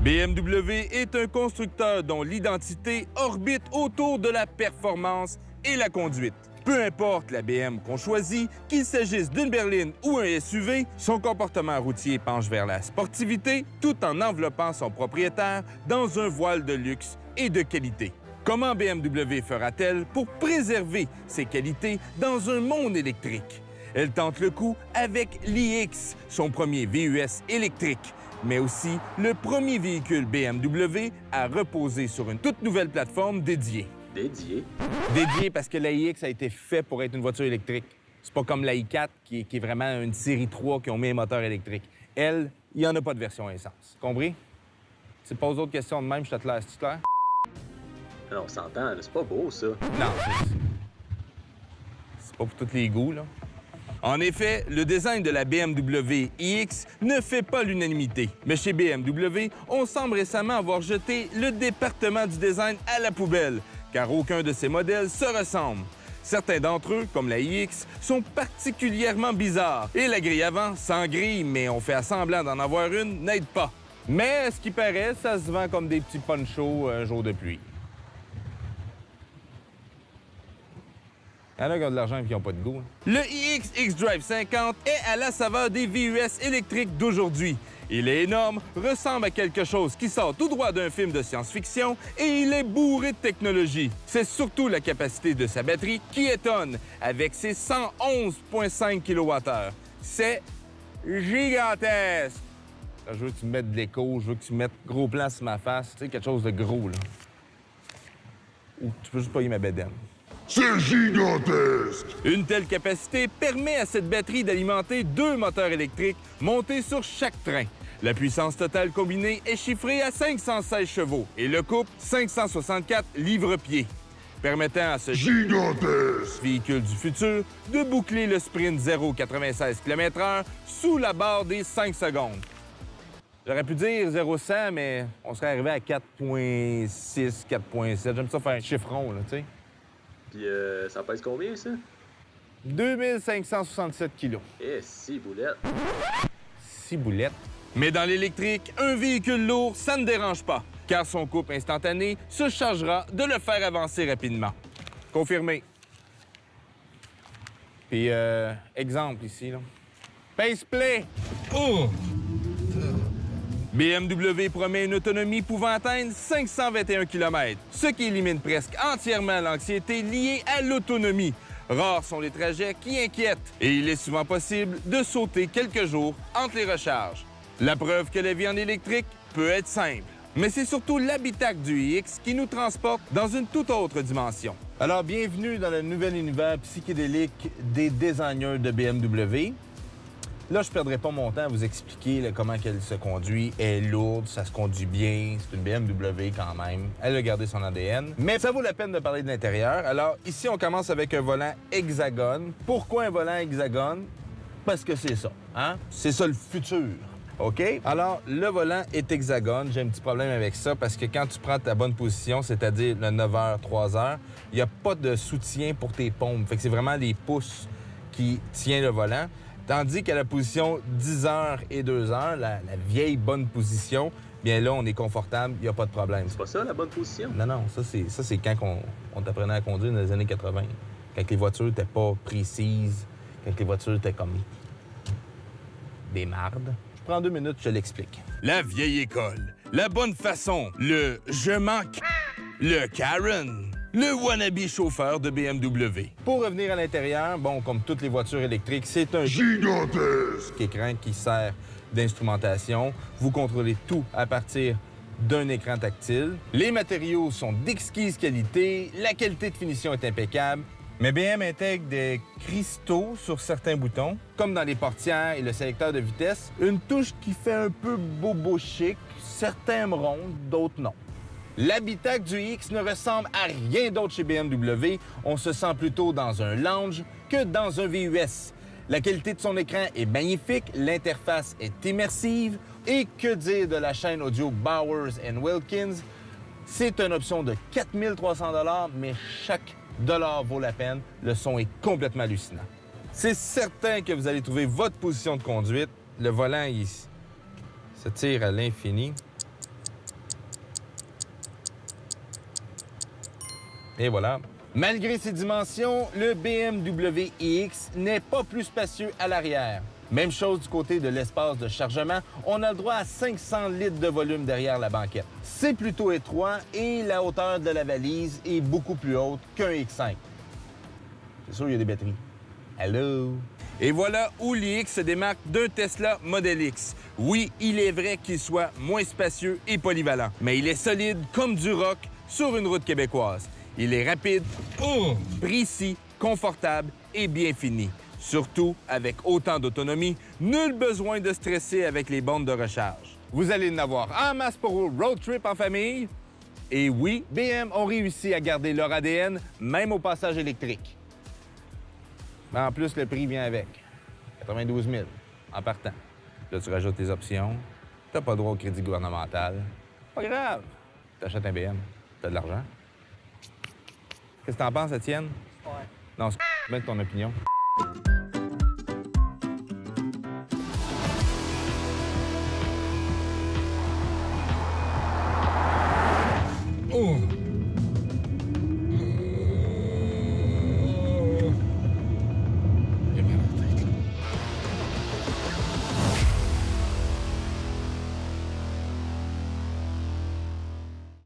BMW est un constructeur dont l'identité orbite autour de la performance et la conduite. Peu importe la BM qu'on choisit, qu'il s'agisse d'une berline ou un SUV, son comportement routier penche vers la sportivité tout en enveloppant son propriétaire dans un voile de luxe et de qualité. Comment BMW fera-t-elle pour préserver ses qualités dans un monde électrique? Elle tente le coup avec l'iX, son premier VUS électrique, mais aussi le premier véhicule BMW à reposer sur une toute nouvelle plateforme dédiée. Dédié? Dédiée parce que la iX a été fait pour être une voiture électrique. C'est pas comme la i4 qui est vraiment une série 3 qui ont mis un moteur électrique. Elle, il n'y en a pas de version essence. Compris? Si tu poses d'autres questions de même, je te claire. C'est clair? Non, on s'entend, c'est pas beau, ça. Non, c'est pas pour tous les goûts, là. En effet, le design de la BMW iX ne fait pas l'unanimité. Mais chez BMW, on semble récemment avoir jeté le département du design à la poubelle, car aucun de ces modèles se ressemble. Certains d'entre eux, comme la iX, sont particulièrement bizarres. Et la grille avant, sans grille, mais on fait semblant d'en avoir une, n'aide pas. Mais à ce qui paraît, ça se vend comme des petits ponchos un jour de pluie. Il y en a qui ont de l'argent et qui n'ont pas de goût. Le iX xDrive 50 est à la saveur des VUS électriques d'aujourd'hui. Il est énorme, ressemble à quelque chose qui sort tout droit d'un film de science-fiction et il est bourré de technologie. C'est surtout la capacité de sa batterie qui étonne, avec ses 111,5 kWh. C'est gigantesque! Là, je veux que tu me mettes de l'écho, je veux que tu me mettes gros plan sur ma face, tu sais, quelque chose de gros, là. Ou tu peux juste payer ma bédaine. C'est gigantesque! Une telle capacité permet à cette batterie d'alimenter 2 moteurs électriques montés sur chaque train. La puissance totale combinée est chiffrée à 516 chevaux et le couple 564 livres-pieds, permettant à ce gigantesque véhicule du futur de boucler le sprint 0,96 km/h sous la barre des 5 secondes. J'aurais pu dire 0-100, mais on serait arrivé à 4,6, 4,7. J'aime ça faire un chiffron, là, tu sais. Puis ça pèse combien, ça? 2567 kilos. Eh, 6 boulettes. 6 boulettes. Mais dans l'électrique, un véhicule lourd, ça ne dérange pas, car son couple instantané se chargera de le faire avancer rapidement. Confirmé. Puis, exemple ici, là. Paceplay! Oh! BMW promet une autonomie pouvant atteindre 521 km, ce qui élimine presque entièrement l'anxiété liée à l'autonomie. Rares sont les trajets qui inquiètent et il est souvent possible de sauter quelques jours entre les recharges. La preuve que la vie en électrique peut être simple. Mais c'est surtout l'habitacle du iX qui nous transporte dans une toute autre dimension. Alors, bienvenue dans le nouvel univers psychédélique des designers de BMW. Là, je ne perdrai pas mon temps à vous expliquer là, comment elle se conduit. Elle est lourde, ça se conduit bien, c'est une BMW quand même. Elle a gardé son ADN. Mais ça vaut la peine de parler de l'intérieur. Alors, ici, on commence avec un volant hexagone. Pourquoi un volant hexagone? Parce que c'est ça, hein? C'est ça le futur. OK? Alors, le volant est hexagone. J'ai un petit problème avec ça parce que quand tu prends ta bonne position, c'est-à-dire le 9h, 3h, il n'y a pas de soutien pour tes paumes. Fait que c'est vraiment les pouces qui tiennent le volant. Tandis qu'à la position 10h et 2h, la vieille bonne position, bien là, on est confortable, il n'y a pas de problème. C'est pas ça, la bonne position? Non, non, ça, c'est quand on t'apprenait à conduire dans les années 80. Quand les voitures n'étaient pas précises, quand les voitures étaient comme des mardes. Je prends 2 minutes, je l'explique. La vieille école, la bonne façon, le « je manque », le « Karen ». Le wannabe chauffeur de BMW. Pour revenir à l'intérieur, bon, comme toutes les voitures électriques, c'est un gigantesque écran qui sert d'instrumentation. Vous contrôlez tout à partir d'un écran tactile. Les matériaux sont d'exquise qualité, la qualité de finition est impeccable. Mais BM intègre des cristaux sur certains boutons, comme dans les portières et le sélecteur de vitesse. Une touche qui fait un peu bobo chic. Certains me rondent, d'autres non. L'habitacle du iX ne ressemble à rien d'autre chez BMW. On se sent plutôt dans un lounge que dans un VUS. La qualité de son écran est magnifique, l'interface est immersive et que dire de la chaîne audio Bowers & Wilkins? C'est une option de 4 300 $, mais chaque dollar vaut la peine. Le son est complètement hallucinant. C'est certain que vous allez trouver votre position de conduite. Le volant, il se tire à l'infini. Et voilà. Malgré ses dimensions, le BMW iX n'est pas plus spacieux à l'arrière. Même chose du côté de l'espace de chargement, on a le droit à 500 litres de volume derrière la banquette. C'est plutôt étroit et la hauteur de la valise est beaucoup plus haute qu'un X5. C'est sûr, il y a des batteries. Hello! Et voilà où l'IX se démarque d'un Tesla Model X. Oui, il est vrai qu'il soit moins spacieux et polyvalent, mais il est solide comme du rock sur une route québécoise. Il est rapide, précis, confortable et bien fini. Surtout, avec autant d'autonomie, nul besoin de stresser avec les bornes de recharge. Vous allez en avoir en masse pour vos road trip en famille. Et oui, BM ont réussi à garder leur ADN, même au passage électrique. Mais en plus, le prix vient avec. 92 000 en partant. Là, tu rajoutes tes options. T'as pas droit au crédit gouvernemental. Pas grave. T'achètes un BM. T'as de l'argent. Qu'est-ce que t'en penses, Étienne? Ouais. Non, c'est bien ton opinion.